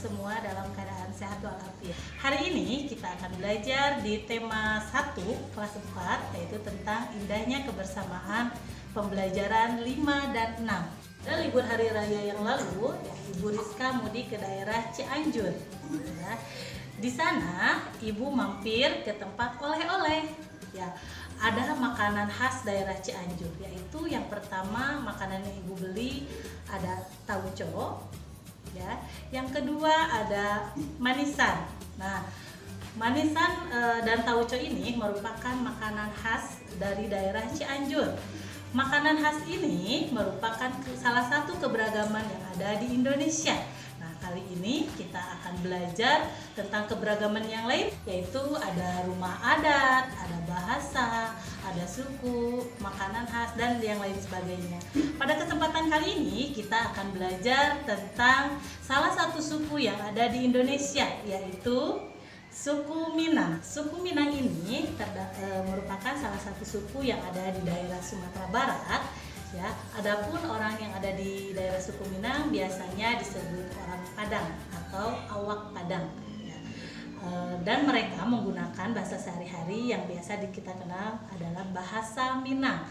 semua dalam keadaan sehat walafiat. Hari ini kita akan belajar di tema 1 kelas 4, yaitu tentang indahnya kebersamaan pembelajaran 5 dan 6. Pada libur hari raya yang lalu, Ibu Rizka mudik ke daerah Cianjur. Ya. Di sana Ibu mampir ke tempat oleh-oleh. Ya, ada makanan khas daerah Cianjur, yaitu yang pertama makanan yang Ibu beli ada tauco, ya. Yang kedua ada manisan. Nah, manisan dan tauco ini merupakan makanan khas dari daerah Cianjur. Makanan khas ini merupakan salah satu keberagaman yang ada di Indonesia. Nah, kali ini kita akan belajar tentang keberagaman yang lain, yaitu ada rumah adat, ada bahasa, ada suku, makanan khas, dan yang lain sebagainya. Pada kesempatan kali ini kita akan belajar tentang salah satu suku yang ada di Indonesia, yaitu suku Minang. Suku Minang ini merupakan salah satu suku yang ada di daerah Sumatera Barat. Ya, adapun orang yang ada di daerah suku Minang biasanya disebut orang Padang atau awak Padang. Ya. Dan mereka menggunakan bahasa sehari-hari yang biasa kita kenal adalah bahasa Minang.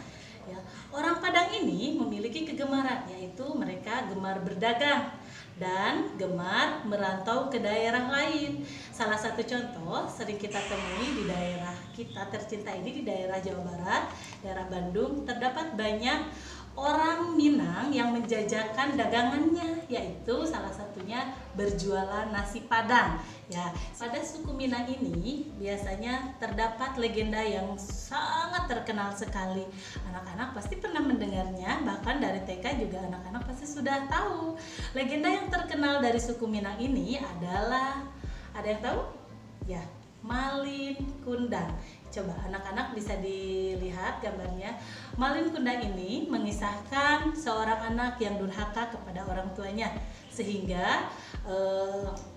Ya. Orang Padang ini memiliki kegemaran, yaitu mereka gemar berdagang dan gemar merantau ke daerah lain. Salah satu contoh sering kita temui di daerah kita tercinta ini, di daerah Jawa Barat, daerah Bandung, terdapat banyak orang Minang yang menjajakan dagangannya, yaitu salah satunya berjualan nasi Padang. Ya, pada suku Minang ini biasanya terdapat legenda yang sangat terkenal sekali. Anak-anak pasti pernah mendengarnya, bahkan dari TK juga anak-anak pasti sudah tahu. Legenda yang terkenal dari suku Minang ini adalah, ada yang tahu? Ya, Malin Kundang. Coba anak-anak bisa dilihat gambarnya. Malin Kundang ini mengisahkan seorang anak yang durhaka kepada orang tuanya, sehingga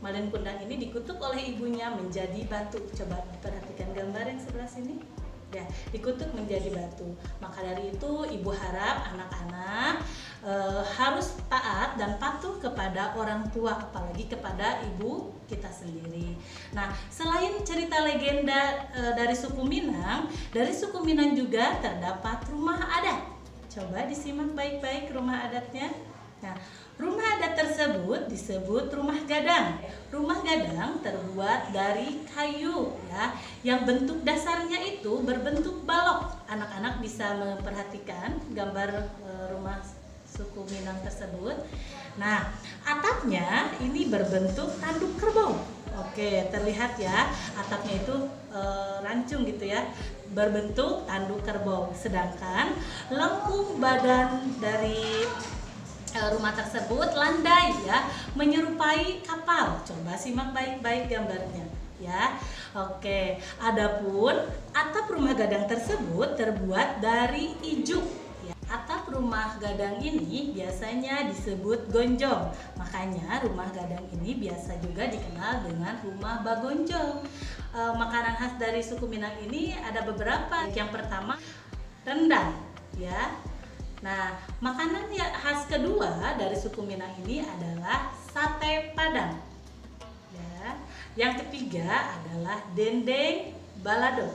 Malin Kundang ini dikutuk oleh ibunya menjadi batu. Coba perhatikan gambar yang sebelah sini. Ya, dikutuk menjadi batu. Maka dari itu ibu harap anak-anak harus taat dan patuh kepada orang tua, apalagi kepada ibu kita sendiri. Nah, selain cerita legenda dari suku Minang, dari suku Minang juga terdapat rumah adat. Coba disimak baik-baik rumah adatnya. Nah, rumah adat tersebut disebut rumah gadang. Rumah gadang terbuat dari kayu, ya, yang bentuk dasarnya itu berbentuk balok. Anak-anak bisa memperhatikan gambar rumah suku Minang tersebut. Nah, atapnya ini berbentuk tanduk kerbau. Oke, terlihat ya, atapnya itu rancung gitu ya, berbentuk tanduk kerbau. Sedangkan lengkung badan dari rumah tersebut landai, ya, menyerupai kapal. Coba simak baik-baik gambarnya, ya. Oke, adapun atap rumah gadang tersebut terbuat dari ijuk. Ya. Atap rumah gadang ini biasanya disebut gonjong. Makanya rumah gadang ini biasa juga dikenal dengan rumah bagonjong. Makanan khas dari suku Minang ini ada beberapa. Yang pertama, rendang, ya. Nah, makanan yang khas kedua dari suku Minang ini adalah sate Padang. Ya. Yang ketiga adalah dendeng balado.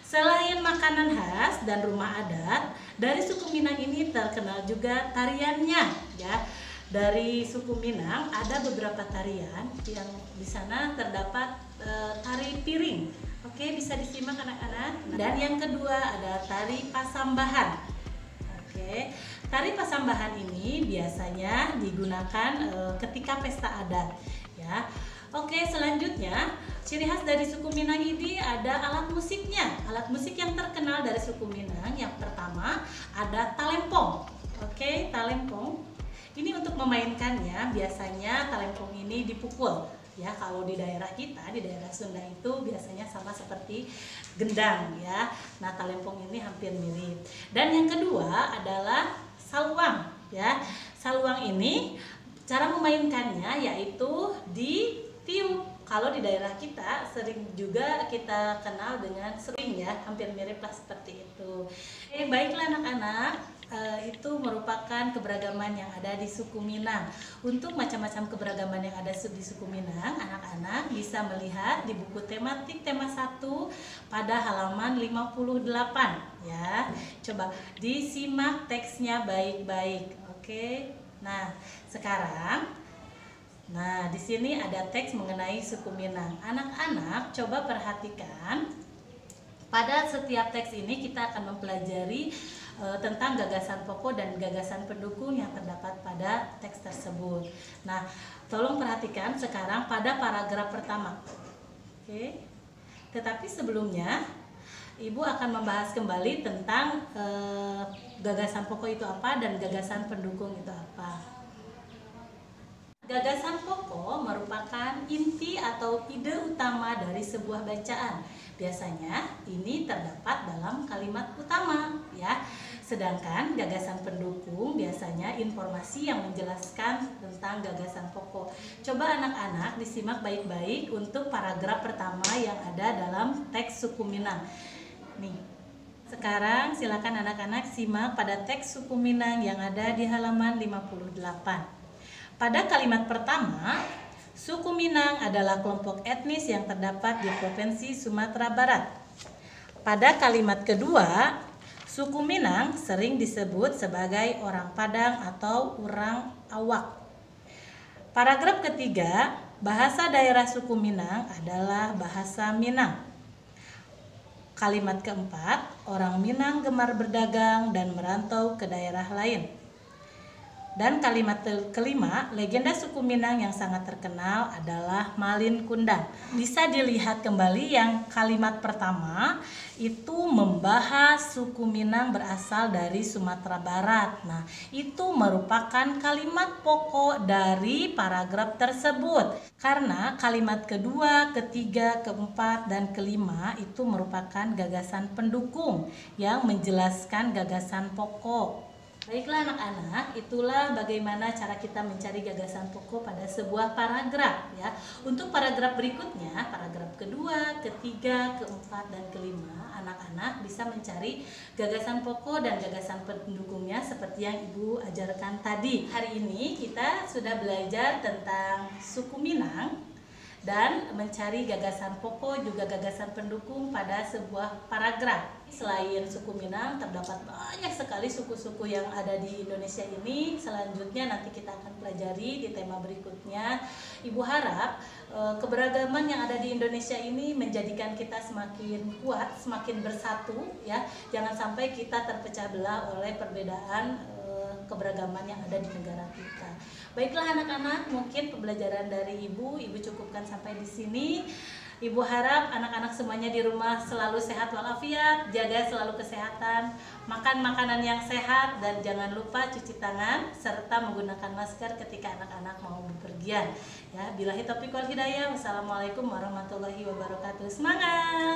Selain makanan khas dan rumah adat, dari suku Minang ini terkenal juga tariannya. Ya. Dari suku Minang ada beberapa tarian yang di sana terdapat tari piring. Oke, bisa disimak anak-anak. Dan yang kedua ada tari pasambahan. Oke, tari pasambahan ini biasanya digunakan ketika pesta adat, ya. Oke, selanjutnya ciri khas dari suku Minang ini ada alat musiknya. Alat musik yang terkenal dari suku Minang yang pertama ada talempong. Oke, talempong. Ini untuk memainkannya biasanya talempong ini dipukul. Ya, kalau di daerah kita, di daerah Sunda itu biasanya sama seperti gendang, ya. Nah, talempong ini hampir mirip. Dan yang kedua adalah saluang, ya. Saluang ini cara memainkannya yaitu ditiup. Kalau di daerah kita sering juga kita kenal dengan sering ya, hampir mirip lah seperti itu. Baiklah anak-anak, itu merupakan keberagaman yang ada di suku Minang. Untuk macam-macam keberagaman yang ada di suku Minang, anak-anak bisa melihat di buku tematik tema 1 pada halaman 58 ya. Coba disimak teksnya baik-baik. Oke. Nah, sekarang di sini ada teks mengenai suku Minang. Anak-anak coba perhatikan. Pada setiap teks ini kita akan mempelajari tentang gagasan pokok dan gagasan pendukung yang terdapat pada teks tersebut. Nah, tolong perhatikan sekarang pada paragraf pertama. Oke. Tetapi sebelumnya Ibu akan membahas kembali tentang gagasan pokok itu apa dan gagasan pendukung itu apa. Gagasan pokok merupakan inti atau ide utama dari sebuah bacaan. Biasanya ini terdapat dalam kalimat utama ya. Sedangkan gagasan pendukung biasanya informasi yang menjelaskan tentang gagasan pokok. Coba anak-anak disimak baik-baik untuk paragraf pertama yang ada dalam teks suku Minang. Nih. Sekarang silakan anak-anak simak pada teks suku Minang yang ada di halaman 58. Pada kalimat pertama, suku Minang adalah kelompok etnis yang terdapat di Provinsi Sumatera Barat. Pada kalimat kedua, suku Minang sering disebut sebagai orang Padang atau orang Awak. Paragraf ketiga, bahasa daerah suku Minang adalah bahasa Minang. Kalimat keempat, orang Minang gemar berdagang dan merantau ke daerah lain. Dan kalimat kelima, legenda suku Minang yang sangat terkenal adalah Malin Kundang. Bisa dilihat kembali yang kalimat pertama itu membahas suku Minang berasal dari Sumatera Barat. Nah, itu merupakan kalimat pokok dari paragraf tersebut. Karena kalimat kedua, ketiga, keempat, dan kelima itu merupakan gagasan pendukung yang menjelaskan gagasan pokok. Baiklah anak-anak, itulah bagaimana cara kita mencari gagasan pokok pada sebuah paragraf ya. Untuk paragraf berikutnya, paragraf kedua, ketiga, keempat, dan kelima, anak-anak bisa mencari gagasan pokok dan gagasan pendukungnya seperti yang Ibu ajarkan tadi. Hari ini kita sudah belajar tentang suku Minang dan mencari gagasan pokok juga gagasan pendukung pada sebuah paragraf. Selain suku Minang, terdapat banyak sekali suku-suku yang ada di Indonesia ini. Selanjutnya nanti kita akan pelajari di tema berikutnya. Ibu harap keberagaman yang ada di Indonesia ini menjadikan kita semakin kuat, semakin bersatu ya. Jangan sampai kita terpecah belah oleh perbedaan keberagaman yang ada di negara kita. Baiklah anak-anak, mungkin pembelajaran dari Ibu cukupkan sampai di sini. Ibu harap anak-anak semuanya di rumah selalu sehat walafiat, jaga selalu kesehatan, makan makanan yang sehat, dan jangan lupa cuci tangan serta menggunakan masker ketika anak-anak mau bepergian. Ya, billahi taufiq wal hidayah. Wassalamualaikum warahmatullahi wabarakatuh. Semangat!